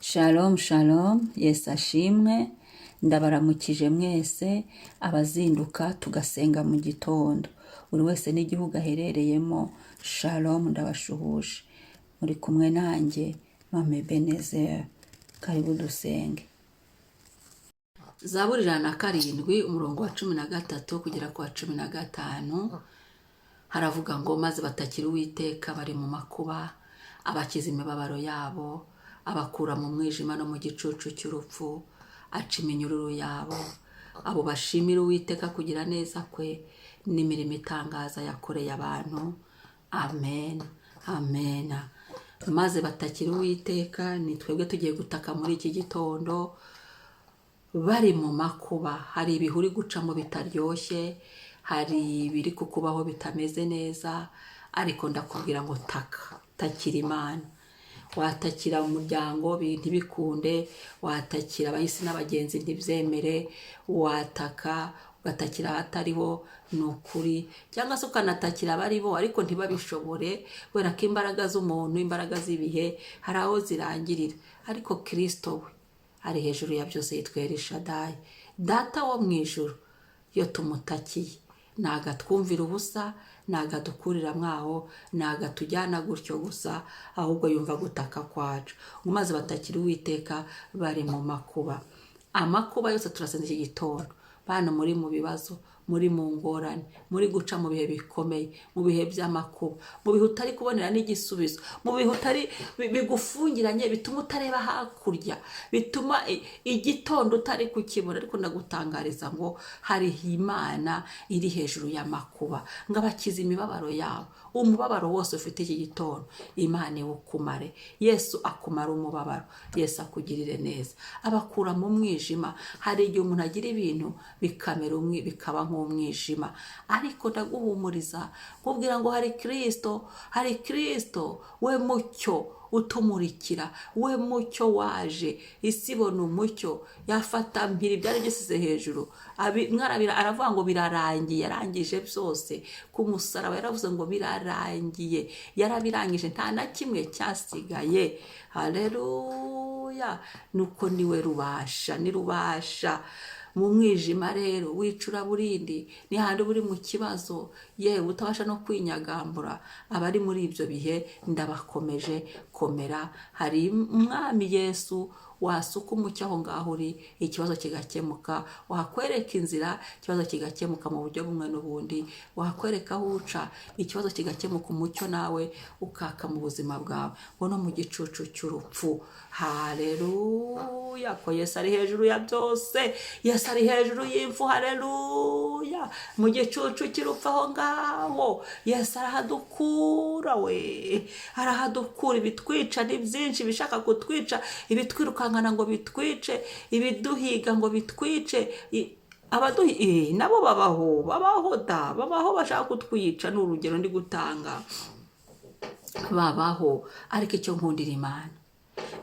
Shalom shalom, Yesu ashimwe, ndabaramukije mwese abazinduka tugasenga mu gitondo, buri wese n'igihugu aherereyemo. Shalom, ndabashuhuje, muri kumwe nanjye Mame Benezeri, karibu dusenge. Zaburi 107 umurongo wa 13 kugera ku wa 15 haravuga ngo maze batakira Uwiteka bari mu makuba, abakiza imibabaro yabo, abakura mu mwijima no mu gicucu cy'urupfu, aca iminyururu yabo. Abo bashimira Uwiteka kugira neza kwe n'imirimo itangaza yakoreye abantu. Amen, amen. Maze batakira Uwiteka, ni twebwe tugiye gutaka muri iki gitondo. Bari mu makuba, hari ibihuri gucamo bitaryoshye, hari ibiri kukubaho bitameze neza, ariko ndakubwira ngo takira Imana. Watakira umuryango ntibikunde, watakira abahisi n'abagenzi ntibyemere, wataka ugatakira ahatariho, ni ukuri, cyangwa se ukanatakira abaribo ariko ntibabishobore, kubera ko imbaraga z'umuntu, imbaraga z'ibihe hari aho zirangirira, ariko Kristo we ari hejuru ya byose, yitwa Elishadayi, data wo mu ijuru. Iyo tumutakiye ntago atwumvira ubusa, ntago adukurira mwaho, ntago atujyana gutyo gusa, ahubwo yumva gutaka kwacu. Maze batakira Uwiteka bari mu makuba. Amakuba yose turasenze iki gitondo, bana muri mu bibazo, muri mu ngorane, muri guca mu bihe bikomeye, mu bihe by'amakuba, mu bihe utari kubonera n'igisubizo, mu bihe utari bigufungiranye, bituma utareba hakurya, bituma igitondo utari kukibona. Ariko ndagutangariza ngo hari Imana iri hejuru y'amakuba, ngo abakiza imibabaro yabo. Umubabaro wose ufite iki gitondo, Imana iwukumare. Yesu akumara umubabaro, Yesu akugirire neza, abakura mu mwijima. Hari igihe umuntu agira ibintu bikamera bikaba nk'umwijima, ariko ndaguhumuriza nkubwira ngo hari Kristo, we mucyo utumurikira, we mucyo waje isi ibona umucyo. Yafata mpiri byari byisize hejuru, mwarabira aravuga ngo birarangiye, yarangije byose ku musaraba. Yaravuze ngo birarangiye, yarabirangije, nta na kimwe cyasigaye. Haleluya, nuko niwe rubasha, ni rubasha mu mwijima. Rero wicura burindi, ni handi buri mu kibazo, yewe utabasha no kwinyagambura. Abari muri ibyo bihe ndabakomeje, komera. Hari Umwami Yesu wasuka umucyo aho ngaho uri, ikibazo kigakemuka. Wakwereka inzira, ikibazo kigakemuka mu buryo bumwe n'ubundi. Wakwereka aho uca, ikibazo kigakemuka, umucyo nawe ukaka mu buzima bwawe, ngo no mu gicucu cy'urupfu. Haleluya, ko Yesu ari hejuru ya byose, Yesu ari hejuru y'imfu. Haleluya, mu gicucu cy'urupfu aho ngaho Yesu arahadukura, we arahadukura. Ibitwica ni byinshi, bishaka kutwica, ibitwirukankana ngo bitwice, ibiduhiga ngo bitwice. Nabo babaho bashaka kutwica. Ni urugero ndi gutanga, babaho. Ariko icyo nkundira Imana,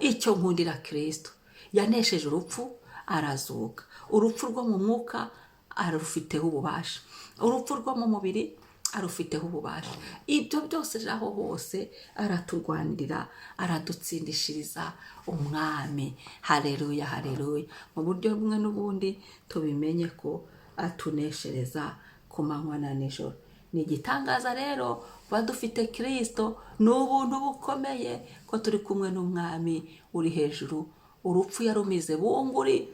icyo nkundira Kristo, yanesheje urupfu, arazuka. Urupfu rwo mu mwuka arufiteho ububasha, urupfu rwo mu mubiri arufiteho ububasha. Ibyo byose aho hose araturwanirira, aradutsindishiriza Umwami. Haleluya, haleluya. Mu buryo bumwe n'ubundi tubimenye ko atuneshereza ku manywa na nijoro. Ni igitangaza rero kuba dufite Kristo, ni ubuntu bukomeye ko turi kumwe n'Umwami uri hejuru. Urupfu yarumize bunguri,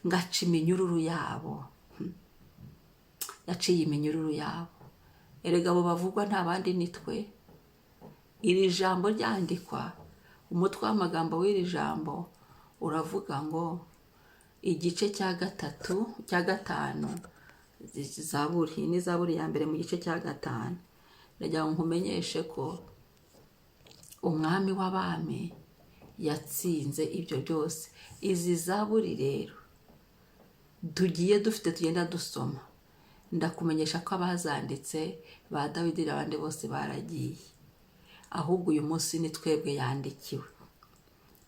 ngaca iminyururu yabo, yaciye iminyururu yabo. Erega abo bavugwa nta bandi ni twe. Iri jambo ryandikwa, umutwe w'amagambo w'iri jambo uravuga ngo igice cya 5 Zaburi, ni Zaburi ya mbere mu gice cya 5. Ndagira ngo nkumenyeshe ko Umwami w'abami yatsinze ibyo byose. Izi Zaburi rero tugenda dusoma, ndakumenyesha ko abazanditse ba Dawidi n'abandi bose baragiye, ahubwo uyu munsi ni twebwe yandikiwe.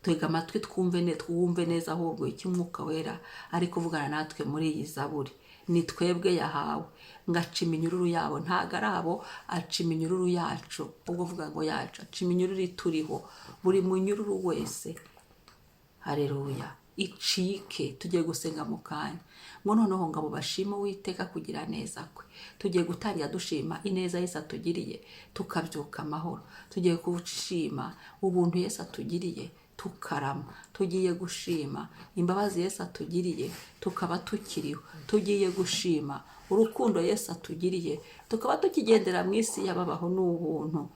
Twega amatwi twumve neza ahubwo icyo Umwuka Wera ari kuvugana natwe muri iyi Zaburi. Ni twebwe yahawe, ngaca iminyururu yabo. Ntago ari abo, aca iminyururu yacu. Ubwo vuga ngo yacu, aca iminyururu ituriho. Buri munyururu wese Haleluya, icike. Tugiye gusenga mu kanya ngo noneho ngabo bashima Uwiteka kugira neza kwe. Tugiye gutangira dushima ineza Yesu atugiriye tukabyuka amahoro. Tugiye gushima ubuntu Yesu atugiriye tukarama. Tugiye gushima imbabazi Yesu atugiriye tukaba tukiriho. Tugiye gushima urukundo Yesu atugiriye tukaba tukigendera mu isi y'ababaho n'ubuntu.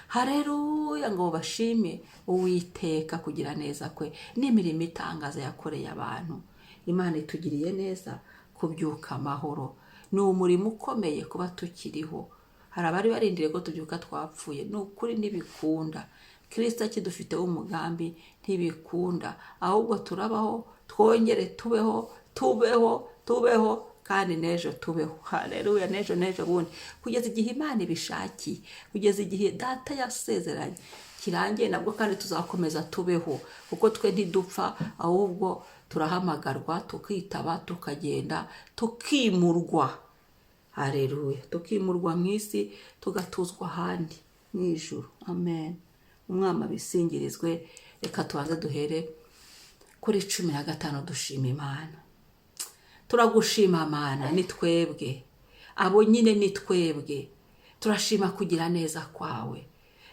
Haleluya, ngo bashime Uwiteka kugira neza kwe n'imirimo itangaza yakoreye abantu. Imana itugiriye neza kubyuka amahoro. Ni umurimo ukomeye kuba tukiriho. Hari abari barindiriye ko tubyuka twapfuye. Ni ukuri ntibikunda. Kristo akidufiteho umugambi ntibikunda. Ahubwo turabaho, twongere tubeho kandi n'ejo tubeho. Haleluya, n'ejo bundi, kugeza igihe Imana ibishakiye, kugeza igihe Data yasezeranye kirangiye, nabwo kandi tuzakomeza tubeho, kuko twe ntidupfa, ahubwo turahamagarwa tukitaba, tukagenda, tukimurwa. Haleluya, tukimurwa mu isi tugatuzwa ahandi mu ijuru. Amen. Umwami abisingirizwe. Reka tubanze duhere kuri 15 dushima Imana. Turagushima Mana, ni twebwe abo nyine, ni twebwe turashima kugira neza kwawe.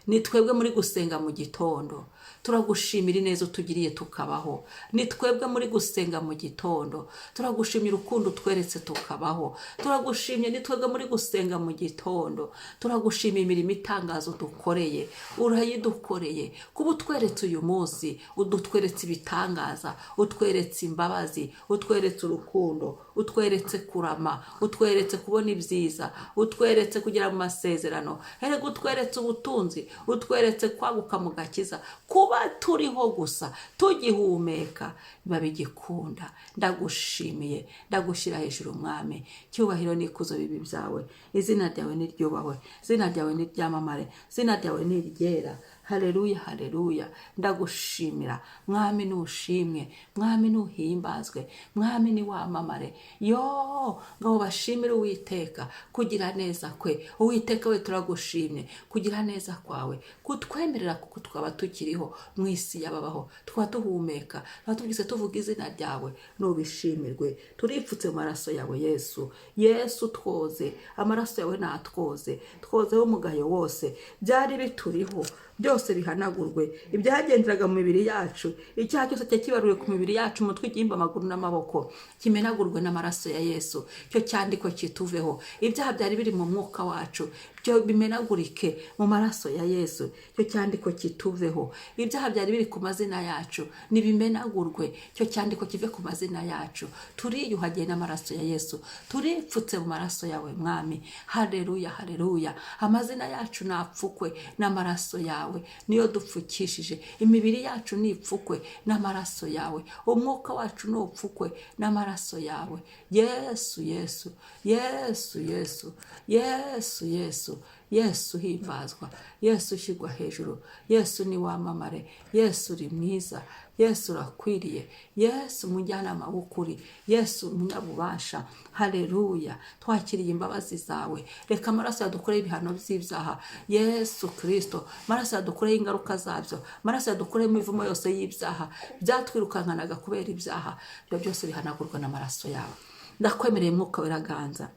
Ni twebwe muri gusenga mu gitondo turagushimira ineza utugiriye tukabaho. Ni twebwe muri gusenga mu gitondo turagushimira urukundo tweretse tukabaho. Turagushimye, ni twebwe muri gusenga mu gitondo turagushimira imirimo itangazo dukoreye, urayidukoreye. Kuba utweretse uyu munsi, udutweretse ibitangaza, utweretse imbabazi, utweretse urukundo, utweretse kurama, utweretse kubona ibyiza, utweretse kugira mu masezerano, erega utweretse ubutunzi, utweretse kwaguka mu gakiza. Kuba turiho gusa tugihumeka biba bigikunda. Ndagushimiye, ndagushyira hejuru Mwami. Cyubahiro n'ikuzo bibi byawe. Izina ryawe niryubahwe, izina ryawe niryamamare, izina ryawe niryera. Haleluya, haleluya. Ndagushimira Mwami, nushimwe Mwami, nuhimbazwe Mwami, ni wamamare. Yo, ngabo bashimire Uwiteka kugira neza kwe. Uwiteka we turagushimye kugira neza kwawe, kutwemerera kuko twaba tukiriho mu isi y'ababaho, twaba duhumeka, batubwize tuvuga izina ryawe, nubishimirwe. Turipfutse mu maraso yawe Yesu. Yesu twoze, amaraso yawe natwoze, twozeho umugayo wose byari bituriho, byose bihanagurwe. Ibyagenderaga mu mibiri yacu, icyaha cyose cyakibaruwe ku mibiri yacu, umutwe, igihimba, amaguru n'amaboko, kimenagurwe n'amaraso ya Yesu. Cyo cyandiko kituveho. Ibyaha byari biri mu mwuka wacu, byo bimenagurike mu maraso ya Yesu. Cyo cyandiko kituveho. Ibyaha byari biri ku mazina yacu nibimenagurwe. Cyo cyandiko kive ku mazina yacu. Turiyuhagiye n'amaraso ya Yesu. Turipfutse mu maraso yawe Mwami. Haleluya, haleluya. Amazina yacu napfukwe n'amaraso yawe. Niyo dupfukishije. Imibiri yacu nipfukwe n'amaraso yawe. Umwuka wacu nupfukwe n'amaraso yawe. Yesu, Yesu, Yesu, Yesu, Yesu, Yesu. Yesu himbazwa, Yesu ushyirwa hejuru, Yesu ni wamamare, Yesu uri mwiza, Yesu urakwiriye, Yesu umujyanama w'ukuri, Yesu umunyabubasha. Haleluya, twakiriye imbabazi zawe. Reka amaraso yadukoreye ibihano by'ibyaha. Yesu Kristo, amaraso yadukoreye ingaruka zabyo, amaraso yadukoreye imivumo yose y'ibyaha byatwirukankanaga kubera ibyaha, ibyo byose bihanagurwa n'amaraso yawe. Ndakwemereye Mwuka wera ganza.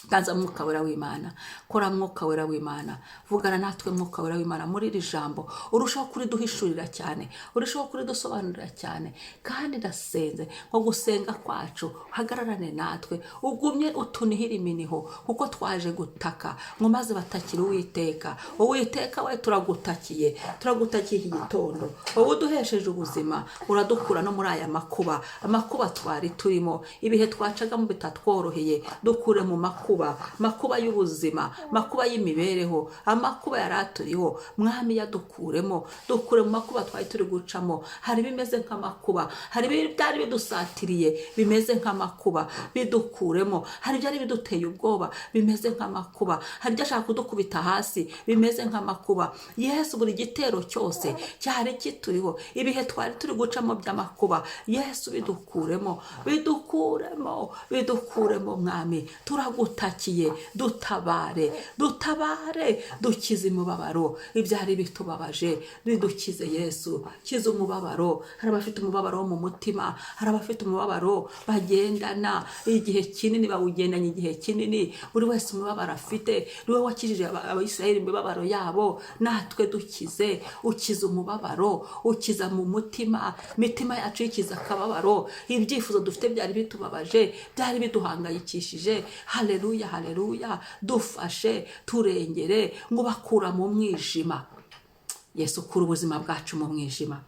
Ganza Mwuka wera w'Imana, kora Mwuka wera w'Imana, vugana natwe Mwuka wera w'Imana muri iri jambo, urushaho kuriduhishurira cyane, urushaho kuridusobanurira cyane. Kandi ndasenze ngo gusenga kwacu hagararane natwe, ugumye utunihira iminiho, kuko twaje gutaka ngo maze batakira Uwiteka. Uwiteka we turagutakiye, turagutakiye iki gitondo. Wowe uduhesheje ubuzima, uradukura no muri aya makuba, amakuba twari turimo, ibihe twacagamo bitatworoheye, dukure mu makuba y'ubuzima, makuba y'imibereho, amakuba yaraturiho. Mwami yadukuremo, dukure mu makuba twari turi gucamo. Hari bimeze nk'amakuba, hari byari bidusatiriye bimeze nk'amakuba, bidukuremo. Hari byari biduteye ubwoba bimeze nk'amakuba, hari byashaka kudukubita hasi bimeze nk'amakuba. Yesu, buri gitero cyose cyari kituriho, ibihe twari turi gucamo by'amakuba, Yesu bidukuremo, bidukuremo, bidukuremo Mwami. Turagutakiye turagutakiye, dutabare dukize imibabaro ibyari bitubabaje, bidukize Yesu. Kiza umubabaro. Hari abafite umubabaro wo mu mutima, hari abafite umubabaro bagendana igihe kinini, bawugendanye igihe kinini. Buri wese umubabaro afite, niwe wakijije Abayisiraheli imibabaro yabo, natwe dukize. Ukiza umubabaro, ukiza mu mutima, imitima yacu ikiza akababaro. Ibyifuzo dufite byari bitubabaje, byari biduhangayikishije. Haleluya, haleluya. Dufashe, turengere, ngo bakura mu mwijima. Yesu, kura ubuzima bwacu mu mwijima.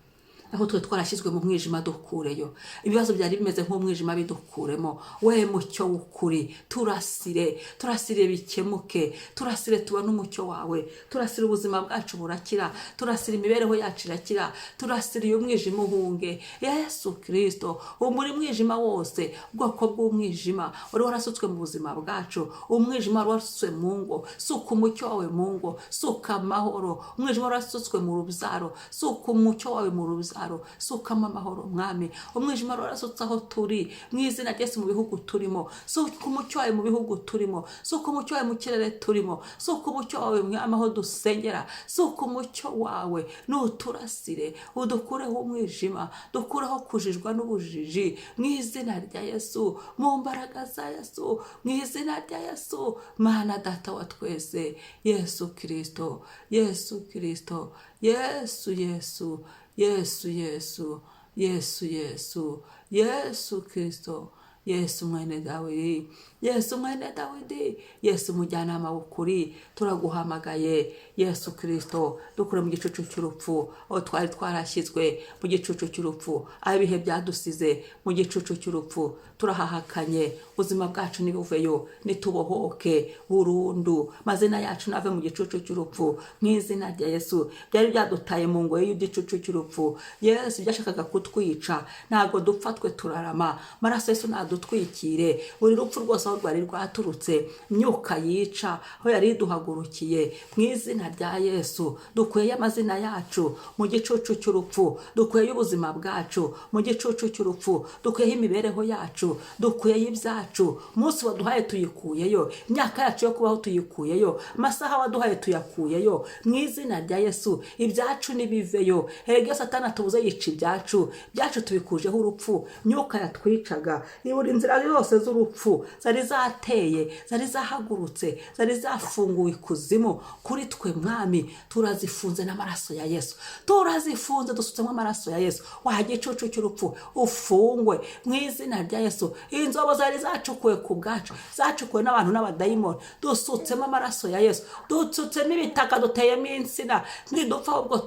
Aho twe twarashyizwe mu mwijima, dukureyo. Ibibazo byari bimeze nk'umwijima, bidukuremo. We mucyo w'ukuri, turasire bikemuke, turasire tubone umucyo wawe, turasire ubuzima bwacu burakira, turasire imibereho yacu irakira, turasire uyu mwijima uhunge. Yesu Kristo, umuri mwijima wose, ubwoko bw'umwijima wari warasutswe mu buzima bwacu, umwijima wari warasutswe mu ngo, suka umucyo wawe mu ngo, suka amahoro. Umwijima wari warasutswe mu rubyaro, suka umucyo wawe mu rubyaro, sukamo amahoro mwami. Umwijima warasutse aho turi, mu izina rya Yesu, mu bihugu turimo, suka umucyo wawe mu bihugu turimo, suka umucyo wawe mu kirere turimo, suka umucyo wawe mwami aho dusengera, suka umucyo wawe nuturasire, udukureho umwijima, dukureho kujijwa n'ubujiji, mu izina rya Yesu, mu mbaraga za Yesu, mu izina rya Yesu. Mana data wa twese, Yesu Kristo, Yesu Kristo, Yesu Yesu, Yesu Yesu, Yesu Yesu, Yesu Kristo, Yesu mwene Dawidi, Yesu mwene Dawidi, Yesu mujyanama w'ukuri, turaguhamagaye Yesu Kristo. Dukure mu gicucu cy'urupfu, aho twari twarashyizwe mu gicucu cy'urupfu, aho ibihe byadusize mu gicucu cy'urupfu. Turahahakanye, ubuzima bwacu nibuveyo, nitubohoke burundu, mazina yacu nave mu gicucu cy'urupfu, mu izina rya Yesu. Byari byadutaye mu ngoyi y'igicucu cy'urupfu, Yesu byashakaga kutwica, ntago dupfa, twe turarama. Maraso Yesu nadutwikire buri rupfu rwose aho rwari rwaturutse, imyuka yica aho yari duhagurukiye, mu izina rya Yesu. Dukuye amazina yacu mu gicucu cy'urupfu, dukuye ubuzima bwacu mu gicucu cy'urupfu, dukuye imibereho yacu, dukuye ibyacu. Umunsi waduhaye tuyikuyeyo, imyaka yacu yo kubaho tuyikuyeyo, amasaha waduhaye tuyakuyeyo, mu izina rya Yesu. Ibyacu nibiveyo. Erega Satani atubuze yica ibyacu tubikujeho urupfu. Imyuka yatwicaga, ibura inzira zose z'urupfu zari zateye, zari zahagurutse, zari zafunguwe ikuzimu kuri twe mwami, turazifunze n'amaraso ya Yesu, turazifunze dusutsemo amaraso ya Yesu. Wa gicucu cy'urupfu ufungwe mu izina rya Yesu. Inzobo zari zacukuwe ku bwacu, zacukuwe n'abantu n'abadayimoni, dusutsemo amaraso ya Yesu, dusutse n'ibitaka duteyemo insina, ntidupfa ubwo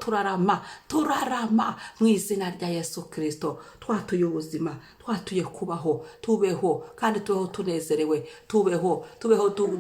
turarama mu izina rya Yesu Kristo. Twatuye ubuzima, twatuye kubaho, tubeho kandi tubeho tunezerewe, tubeho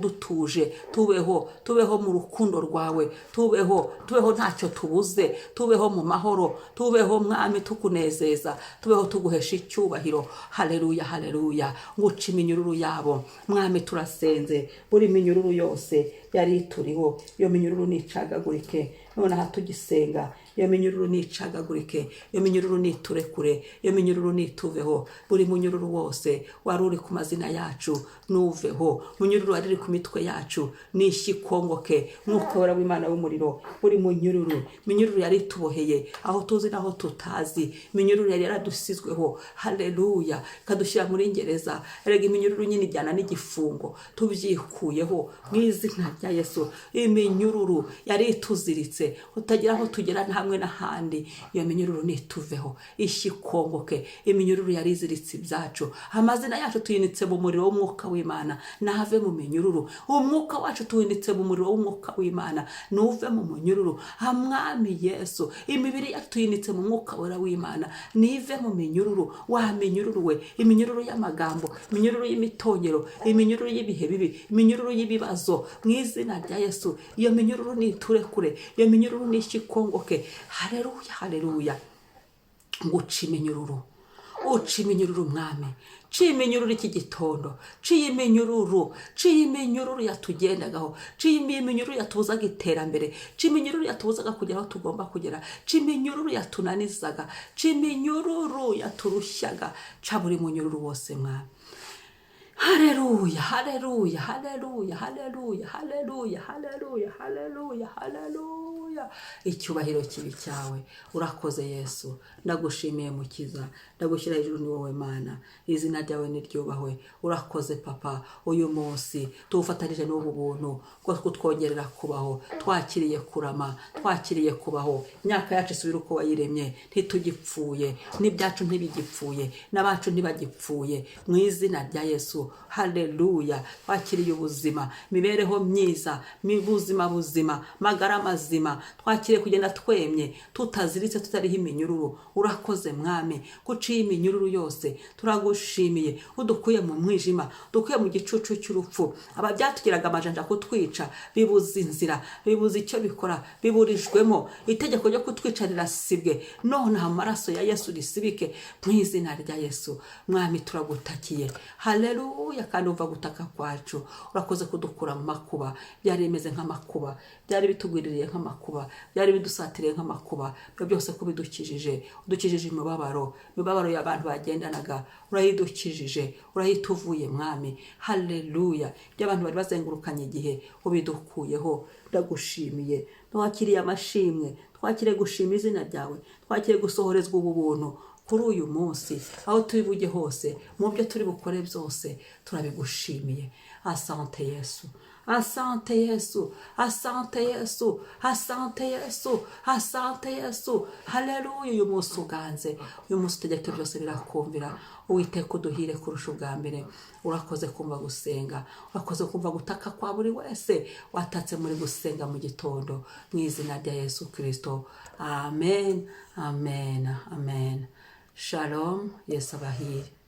dutuje, tubeho mu rukundo rwawe, tubeho ntacyo tubuze, tubeho mu mahoro, tubeho mwami tukunezeza, tubeho tuguhesha icyubahiro. Haleluya, haleluya. Nguca iminyururu yabo mwami, turasenze buri minyururu yose yari turiho, iyo minyururu nicagagurike none aha tugisenga. Iyo minyururu nicagagurike, iyo minyururu niturekure, iyo minyururu nituveho. Buri munyururu wose wari uri ku mazina yacu nuveho, munyururu wari uri ku mitwe yacu nishikongoke, mwuka wera w'Imana w'umuriro. Buri munyururu, minyururu yari tuboheye aho tuzi naho tutazi, minyururu yari yaradusizweho, haleluya, kadushyira muri ngereza. Erega iminyururu nyine ijyana n'igifungo, tubyikuyeho mu izina rya Yesu. Iminyururu yari ituziritse, utagira aho tugera hamwe n'ahandi, iyo minyururu nituveho, ishikongoke. Iminyururu yari iziritse ibyacu, amazina yacu tuyinitse mu muriro w'umwuka w'Imana, nave mu minyururu. Umwuka wacu tuyinitse mu muriro w'umwuka w'Imana, nuve mu munyururu. Mwami Yesu, imibiri yacu tuyinitse mu mwuka wera w'Imana, nive mu minyururu. Wa minyururu we, iminyururu y'amagambo, iminyururu y'imitongero, iminyururu y'ibihe bibi, iminyururu y'ibibazo, mu izina rya Yesu. Iyo minyururu niturekure, iyo minyururu nishikongoke. Haleluya, haleluya. Nguca iminyururu, uca iminyururu mwami, ciye iminyururu iki gitondo, ciye iminyururu yatugendagaho, ciye iminyururu yatubuzaga iterambere, ciye iminyururu yatubuzaga kugera aho tugomba kugera, ciye iminyururu yatunanizaga, ciye iminyururu yaturushyaga. Ca buri munyururu wose mwami. Haleluya, haleluya, haleluya, haleluya, haleluya, haleluya, haleluya, haleluya. Icyubahiro kibi cyawe. Urakoze Yesu. Ndagushimiye Mukiza. Ndagushyira hejuru, ni wowe Mana. Izina ryawe niryubahwe. Urakoze Papa. Uyu munsi tuwufatanije n'ubu buntu bwo kutwongerera kubaho. Twakiriye kurama, twakiriye kubaho. Imyaka yacu isubira uko wayiremye. Ntitugipfuye, n'ibyacu ntibigipfuye, n'abacu ntibagipfuye. Mu izina rya Yesu. Haleluya. Twakiriye ubuzima, mibereho myiza, buzima buzima, magara mazima. Twakiriye kugenda twemye, tutaziritse, tutariho iminyururu. Urakoze Mwami, guciye iminyururu yose. Turagushimiye, udukuye mu mwijima, dukuye mu gicucu cy'urupfu. Aba byatugiraga amajanja kutwica, bibuza inzira, bibuza icyo bikora, biburijwemo. Itegeko ryo kutwica rirasibwe. None amaraso ya Yesu risibike mu izina rya Yesu. Mwami turagutakiye. Haleluya. Kandi uva gutaka kwacu. Urakoze kudukura mu makuba. Byari bimeze nk'amakuba, byari bitugwiririye nk'amakuba, byari bidusatiriye nk'amakuba. Byose kubidukijije, udukijije imibabaro y'abantu bagendanaga. Urayidukijije, urayituvuye Mwami. Haleluya. By'abantu bari bazengurukanye igihe, ubidukuyeho. Ndagushimiye. Twakiriye amashimwe, twakiriye gushima izina ryawe, twakiriye gusohorezwa ubu buntu kuri uyu munsi. Aho turi bujye hose, mu byo turi bukore byose, turabigushimiye. Asante Yesu, asante Yesu, asante Yesu, asante Yesu, asante Yesu. Haleluya. Uyu munsi uganze, uyu munsi utegeke byose birakumvira. Uwiteka uduhire kurusha ubwa mbere. Urakoze kumva gusenga, urakoze kumva gutaka kwa buri wese watatse muri gusenga mu gitondo. Mu izina rya Yesu Kristo. Amen, amen, amen. Shalom. Yesu abahire.